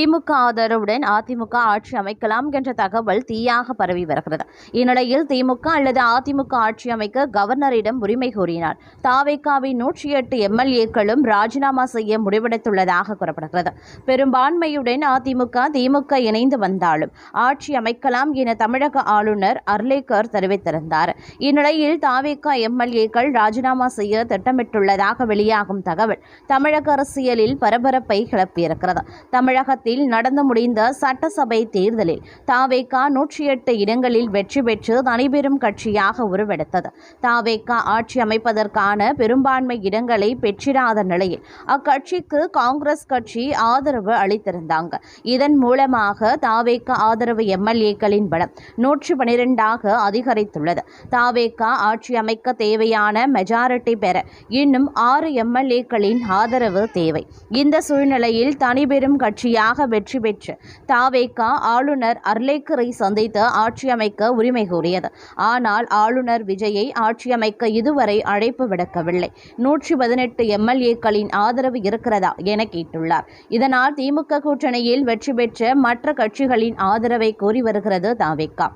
திமுக ஆதரவுடன் அதிமுக ஆட்சி அமைக்கலாம் என்ற தகவல் தீயாக பரவி வருகிறது. இந்நிலையில் திமுக அல்லது அதிமுக ஆட்சி அமைக்க கவர்னரிடம் உரிமை கோரினார். தாவேகாவின் 108 எம்எல்ஏக்களும் ராஜினாமா செய்ய முடிவெடுத்துள்ளதாக கூறப்படுகிறது. பெரும்பான்மையுடன் அதிமுக திமுக இணைந்து வந்தாலும் ஆட்சி அமைக்கலாம் என தமிழக ஆளுநர் அர்லேக்கர் தெரிவித்திருந்தார். இந்நிலையில் தாவேகா எம்எல்ஏக்கள் ராஜினாமா செய்ய திட்டமிட்டுள்ளதாக வெளியாகும் தகவல் தமிழக அரசியலில் பரபரப்பை கிளப்பியிருக்கிறது. தமிழகத்தில் நடந்து முடிந்த சட்டசபை தேர்தலில் தாவேகா 108 இடங்களில் வெற்றி பெற்று தனிபெரும் கட்சியாக உருவெடுத்தது. தாவேகா ஆட்சி அமைப்பதற்கான பெரும்பான்மை இடங்களை பெற்றிராத நிலையில் அக்கட்சிக்கு காங்கிரஸ் கட்சி ஆதரவு அளித்திருந்தாங்க. இதன் மூலமாக தாவேகா ஆதரவு எம்எல்ஏக்களின் பலம் 112ஆக அதிகரித்துள்ளது. தாவேகா ஆட்சி அமைக்க தேவையான மெஜாரிட்டி பெற இன்னும் 6 எம்எல்ஏக்களின் ஆதரவு தேவை. இந்த சூழ்நிலையில் தனிபெரும் கட்சியாக வெற்றி பெற்று தாவேகா ஆளுநர் அர்லேக்கரை சந்தித்து ஆட்சி அமைக்க உரிமை கோரியது. ஆனால் ஆளுநர் விஜயை ஆட்சி அமைக்க இதுவரை அழைப்பு விடுக்கவில்லை. 118 எம்எல்ஏக்களின் ஆதரவு இருக்கிறதா என கேட்டுள்ளார். இதனால் திமுக கூட்டணியில் வெற்றி பெற்ற மற்ற கட்சிகளின் ஆதரவை கோரி வருகிறது தாவேகா.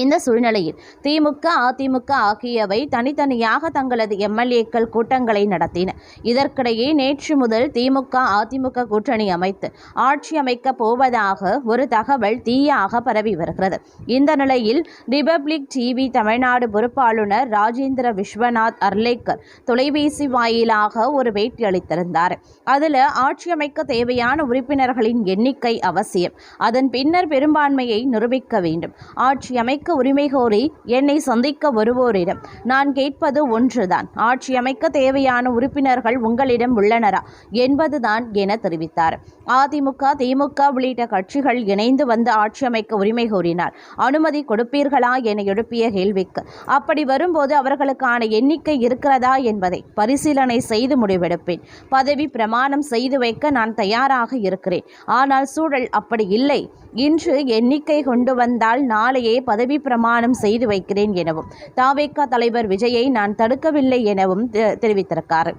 இந்த சூழ்நிலையில் திமுக அதிமுக ஆகியவை தனித்தனியாக தங்களது எம்எல்ஏக்கள் கூட்டங்களை நடத்தின. இதற்கிடையே நேற்று முதல் திமுக அதிமுக கூட்டணி அமைத்து ஆட்சி அமைக்க போவதாக ஒரு தகவல் தீயாக பரவி வருகிறது. இந்த நிலையில் ரிபப்ளிக் டிவி தமிழ்நாடு பொறுப்பாளுநர் ராஜேந்திர விஸ்வநாத் அர்லேக்கர் தொலைபேசி வாயிலாக ஒரு பேட்டி அளித்திருந்தார். அதில் ஆட்சி அமைக்க தேவையான உறுப்பினர்களின் எண்ணிக்கை அவசியம், அதன் பின்னர் பெரும்பான்மையை நிரூபிக்க வேண்டும். ஆட்சி அமைக்க உரிமை கோரி என்னை சந்திக்க வருவோரிடம் நான் கேட்பது ஒன்றுதான், ஆட்சி அமைக்க தேவையான உறுப்பினர்கள் உங்களிடம் உள்ளனரா என்பதுதான் என தெரிவித்தார். அதிமுக திமுக உள்ளிட்ட கட்சிகள் இணைந்து வந்து ஆட்சி அமைக்க உரிமை கோரினார். அனுமதி கொடுப்பீர்களா என எழுப்பிய கேள்விக்கு அப்படி வரும்போது அவர்களுக்கான எண்ணிக்கை இருக்கிறதா என்பதை பரிசீலனை செய்து முடிவெடுப்பேன். பதவி பிரமாணம் செய்து வைக்க நான் தயாராக இருக்கிறேன். ஆனால் சூழல் அப்படி இல்லை. இன்று எண்ணிக்கை கொண்டு வந்தால் நாளையே பதவி பிரமாணம் செய்து வைக்கிறேன் எனவும் தாவேகா தலைவர் விஜயை நான் தடுக்கவில்லை எனவும் தெரிவித்திருக்கிறார்.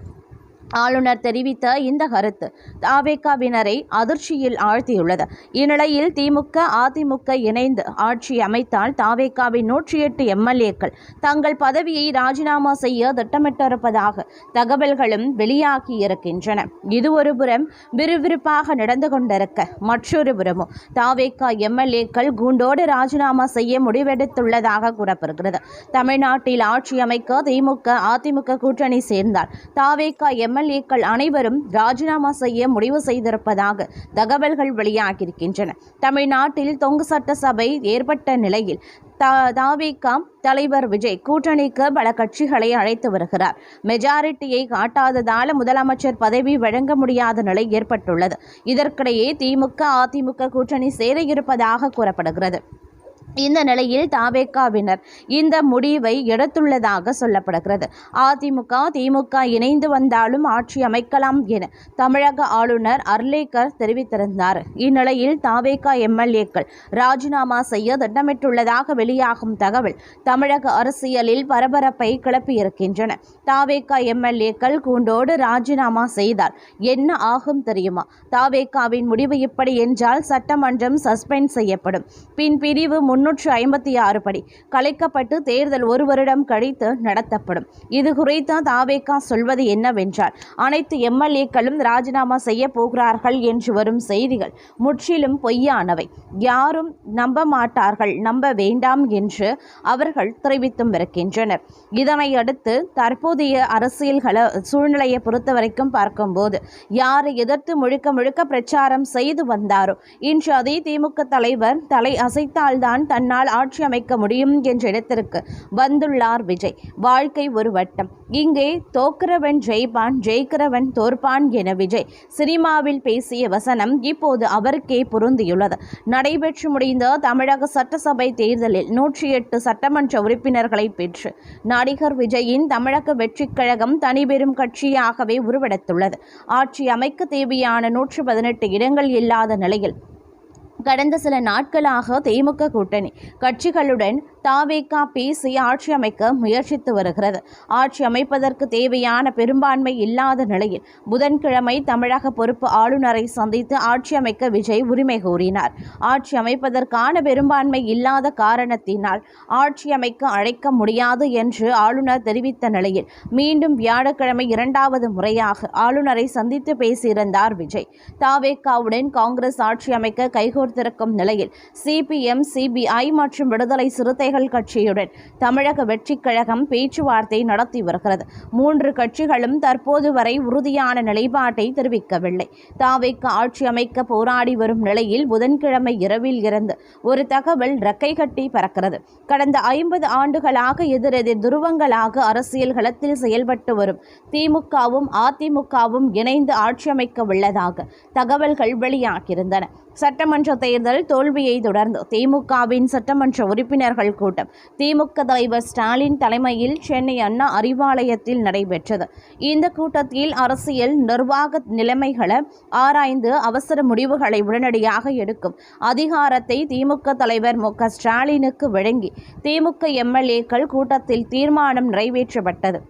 ஆளுநர் தெரிவித்த இந்த கருத்து தாவேகாவினரை அதிர்ச்சியில் ஆழ்த்தியுள்ளது. இந்நிலையில் திமுக அதிமுக இணைந்து ஆட்சி அமைத்தால் தாவேகாவின் 108 எம்எல்ஏக்கள் தங்கள் பதவியை ராஜினாமா செய்ய திட்டமிட்டிருப்பதாக தகவல்களும் வெளியாகியிருக்கின்றன. இது ஒரு புறம் விறுவிறுப்பாக நடந்து கொண்டிருக்க, மற்றொரு புறமும் தாவேகா எம்எல்ஏக்கள் கூண்டோடு ராஜினாமா செய்ய முடிவெடுத்துள்ளதாக கூறப்படுகிறது. தமிழ்நாட்டில் ஆட்சி அமைக்க திமுக அதிமுக கூட்டணி சேர்ந்தால் தாவேகா எம்எல்ஏக்கள் அனைவரும் ராஜினாமா செய்ய முடிவு செய்திருப்பதாக தகவல்கள் வெளியாகியிருக்கின்றன. தமிழ்நாட்டில் தொங்கு சட்டசபை ஏற்பட்ட நிலையில் தாவேகா தலைவர் விஜய் கூட்டணிக்கு பல கட்சிகளை அழைத்து வருகிறார். மெஜாரிட்டியை காட்டாததால் முதலமைச்சர் பதவி வழங்க முடியாத நிலை ஏற்பட்டுள்ளது. இதற்கிடையே திமுக அதிமுக கூட்டணி சேர இருப்பதாக கூறப்படுகிறது. இந்த நிலையில் தாவேகாவினர் இந்த முடிவை எடுத்துள்ளதாக சொல்லப்படுகிறது. அதிமுக திமுக இணைந்து வந்தாலும் ஆட்சி அமைக்கலாம் என தமிழக ஆளுநர் அர்லேக்கர் தெரிவித்திருந்தார். இந்நிலையில் தாவேகா எம்எல்ஏக்கள் ராஜினாமா செய்ய திட்டமிட்டுள்ளதாக வெளியாகும் தகவல் தமிழக அரசியலில் பரபரப்பை கிளப்பியிருக்கின்றன. தாவேகா எம்எல்ஏக்கள் கூண்டோடு ராஜினாமா செய்தால் என்ன ஆகும் தெரியுமா? தாவேகாவின் முடிவு இப்படி என்றால் சட்டமன்றம் சஸ்பெண்ட் செய்யப்படும். பின் பிரிவு 356 படி கலைக்கப்பட்டு தேர்தல் 1 வருடம் கழித்து நடத்தப்படும். இது குறித்து தாவேகா சொல்வது என்னவென்றால் அனைத்து எம்எல்ஏக்களும் ராஜினாமா செய்ய போகிறார்கள் என்று வரும் செய்திகள் முற்றிலும் பொய்யானவை. யாரும் நம்ப மாட்டார்கள், நம்ப வேண்டாம் என்று அவர்கள் தெரிவித்தும் இருக்கின்றனர். இதனை அடுத்து தற்போதைய அரசியல் சூழ்நிலையை பொறுத்தவரைக்கும் பார்க்கும்போது யாரை எதிர்த்து முழுக்க பிரச்சாரம் செய்து வந்தாரோ இன்று அதே திமுக தலைவர் தலை அசைத்தால்தான் தன்னால் ஆட்சி அமைக்க முடியும் என்ற இடத்திற்கு வந்துள்ளார் விஜய். வாழ்க்கை ஒரு வட்டம், இங்கே தோக்கிறவன் ஜெயிப்பான், ஜெயிக்கிறவன் தோற்பான் என விஜய் சினிமாவில் பேசிய வசனம் இப்போது அவருக்கே பொருந்தியுள்ளது. நடைபெற்று முடிந்த தமிழக சட்டசபை தேர்தலில் 108 சட்டமன்ற உறுப்பினர்களை பெற்று நடிகர் விஜயின் தமிழக வெற்றிக் கழகம் தனிபெரும் கட்சியாகவே உருவெடுத்துள்ளது. ஆட்சி அமைக்க தேவையான 118 இடங்கள் இல்லாத நிலையில் கடந்த சில நாட்களாக திமுக கூட்டணி கட்சிகளுடன் தாவேகா பேசி ஆட்சி அமைக்க முயற்சித்து வருகிறது. ஆட்சி அமைப்பதற்கு தேவையான பெரும்பான்மை இல்லாத நிலையில் புதன்கிழமை தமிழக பொறுப்பு ஆளுநரை சந்தித்து ஆட்சி அமைக்க விஜய் உரிமை கோரினார். ஆட்சி அமைப்பதற்கான பெரும்பான்மை இல்லாத காரணத்தினால் ஆட்சி அமைக்க அழைக்க முடியாது என்று ஆளுநர் தெரிவித்த நிலையில் மீண்டும் வியாழக்கிழமை இரண்டாவது முறையாக ஆளுநரை சந்தித்து பேசியிருந்தார் விஜய். தாவேகாவுடன் காங்கிரஸ் ஆட்சி அமைக்க கைகோர்த்திருக்கும் நிலையில் சிபிஎம், சிபிஐ மற்றும் விடுதலை சிறுத்தைகள் கட்சியுடன் தமிழக வெற்றிக் கழகம் பேச்சுவார்த்தை நடத்தி வருகிறது. 3 கட்சிகளும் தற்போது வரை உறுதியான நிலைப்பாட்டை தெரிவிக்கவில்லை. தாவேகா ஆட்சி அமைக்க போராடி வரும் நிலையில் புதன்கிழமை இரவில் இருந்து ஒரு தகவல் ரெக்கை கட்டி பறக்கிறது. கடந்த 50 ஆண்டுகளாக எதிரெதிர் துருவங்களாக அரசியல் களத்தில் செயல்பட்டு வரும் திமுகவும் அதிமுகவும் இணைந்து ஆட்சி அமைக்க உள்ளதாக தகவல்கள் வெளியாகியிருந்தன. சட்டமன்ற தேர்தல் தோல்வியை தொடர்ந்து திமுகவின் சட்டமன்ற உறுப்பினர்கள் கூட்டம் திமுக தலைவர் ஸ்டாலின் தலைமையில் சென்னை அண்ணா அறிவாலயத்தில் நடைபெற்றது. இந்த கூட்டத்தில் அரசியல் நிர்வாக நிலைமைகளை ஆராய்ந்து அவசர முடிவுகளை உடனடியாக எடுக்கும் அதிகாரத்தை திமுக தலைவர் மு.க. ஸ்டாலினுக்கு வழங்கி திமுக எம்எல்ஏக்கள் கூட்டத்தில் தீர்மானம் நிறைவேற்றப்பட்டது.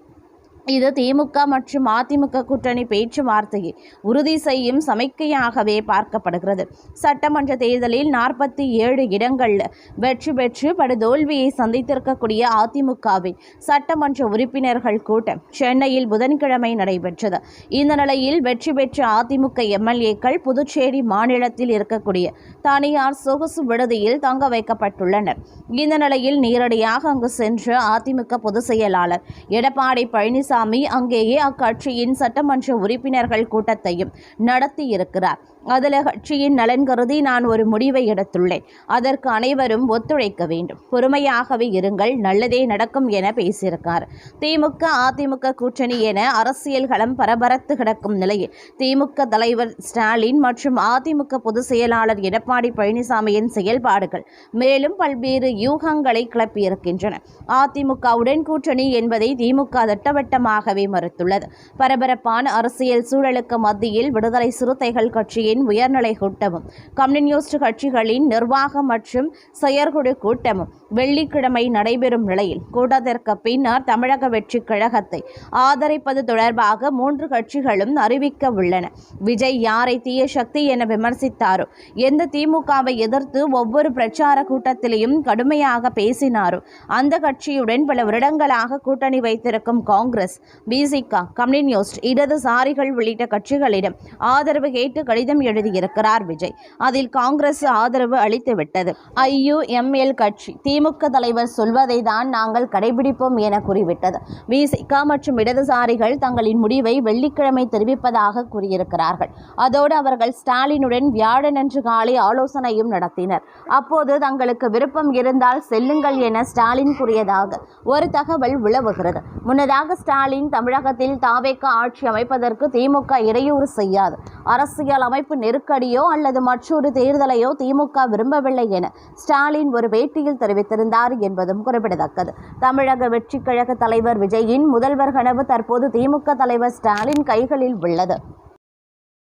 இது திமுக மற்றும் அதிமுக கூட்டணி பேச்சுவார்த்தையை உறுதி செய்யும் சமிக்கையாகவே பார்க்கப்படுகிறது. சட்டமன்ற தேர்தலில் 47 இடங்களில் வெற்றி பெற்று படுதோல்வியை சந்தித்திருக்கக்கூடிய அதிமுகவின் சட்டமன்ற உறுப்பினர்கள் கூட்டம் சென்னையில் புதன்கிழமை நடைபெற்றது. இந்த நிலையில் வெற்றி பெற்ற அதிமுக எம்எல்ஏக்கள் புதுச்சேரி மாநிலத்தில் இருக்கக்கூடிய தனியார் சொகுசு விடுதியில் தங்க வைக்கப்பட்டுள்ளனர். இந்த நிலையில் நேரடியாக அங்கு சென்ற அதிமுக பொதுச் செயலாளர் எடப்பாடி பழனிசாமி அங்கேயே அக்கட்சியின் சட்டமன்ற உறுப்பினர்கள் கூட்டத்தையும் நடத்தியிருக்கிறார். அதில் கட்சியின் நலன் கருதி நான் ஒரு முடிவை எடுத்துள்ளேன். அதற்கு அனைவரும் ஒத்துழைக்க வேண்டும், பொறுமையாகவே இருங்கள், நல்லதே நடக்கும் என பேசியிருக்கார். திமுக அதிமுக கூட்டணி என அரசியல் களம் பரபரத்து கிடக்கும் நிலையில் திமுக தலைவர் ஸ்டாலின் மற்றும் அதிமுக பொதுச் செயலாளர் எடப்பாடி பழனிசாமியின் செயல்பாடுகள் மேலும் பல்வேறு யூகங்களை கிளப்பியிருக்கின்றன. அதிமுகவுடன் கூட்டணி என்பதை திமுக திட்டவட்டமாகவே மறுத்துள்ளது. பரபரப்பான அரசியல் சூழலுக்கு மத்தியில் விடுதலை சிறுத்தைகள் கட்சியின் உயர்நிலை கூட்டமும் கம்யூனிஸ்ட் கட்சிகளின் நிர்வாகம் மற்றும் செயற்குழு கூட்டமும் வெள்ளிக்கிழமை நடைபெறும் நிலையில் கூட்டத்திற்கு பின்னர் தமிழக வெற்றிக் கழகத்தை ஆதரிப்பது தொடர்பாக 3 கட்சிகளும் அறிவிக்க உள்ளன. விஜய் யாரை தீய சக்தி என விமர்சித்தாரோ, எந்த திமுகவை எதிர்த்து ஒவ்வொரு பிரச்சார கூட்டத்திலையும் கடுமையாக பேசினாரோ அந்த கட்சியுடன் பல வருடங்களாக கூட்டணி வைத்திருக்கும் காங்கிரஸ், பிசிக, கம்யூனிஸ்ட், இடதுசாரிகள் உள்ளிட்ட கட்சிகளிடம் ஆதரவு கேட்டு கடிதம் எழுதியிருக்கிறார் விஜய். அதில் காங்கிரஸ் ஆதரவு அளித்துவிட்டது. IUML கட்சி திமுக தலைவர் சொல்வதை தான் நாங்கள் கடைபிடிப்போம் என கூறிவிட்டது. பிசிக மற்றும் இடதுசாரிகள் தங்களின் முடிவை வெள்ளிக்கிழமை தெரிவிப்பதாக கூறியிருக்கிறார்கள். அதோடு அவர்கள் ஸ்டாலினுடன் வியாழனன்று காலை ஆலோசனையும் நடத்தினர். அப்போது தங்களுக்கு விருப்பம் இருந்தால் செல்லுங்கள் என ஸ்டாலின் கூறியதாக ஒரு தகவல் உலவுகிறது. முன்னதாக ஸ்டாலின் தமிழகத்தில் தாவேகா ஆட்சி அமைப்பதற்கு திமுக இடையூறு செய்யாது, அரசியல் அமைப்பு நெருக்கடியோ அல்லது மற்றொரு தேர்தலையோ திமுக விரும்பவில்லை என ஸ்டாலின் ஒரு பேட்டியில் தெரிவித்திருந்தார் என்பதும் குறிப்பிடத்தக்கது. தமிழக வெற்றிக் கழக தலைவர் விஜயின் முதல்வர் கனவு தற்போது திமுக தலைவர் ஸ்டாலின் கைகளில் உள்ளது.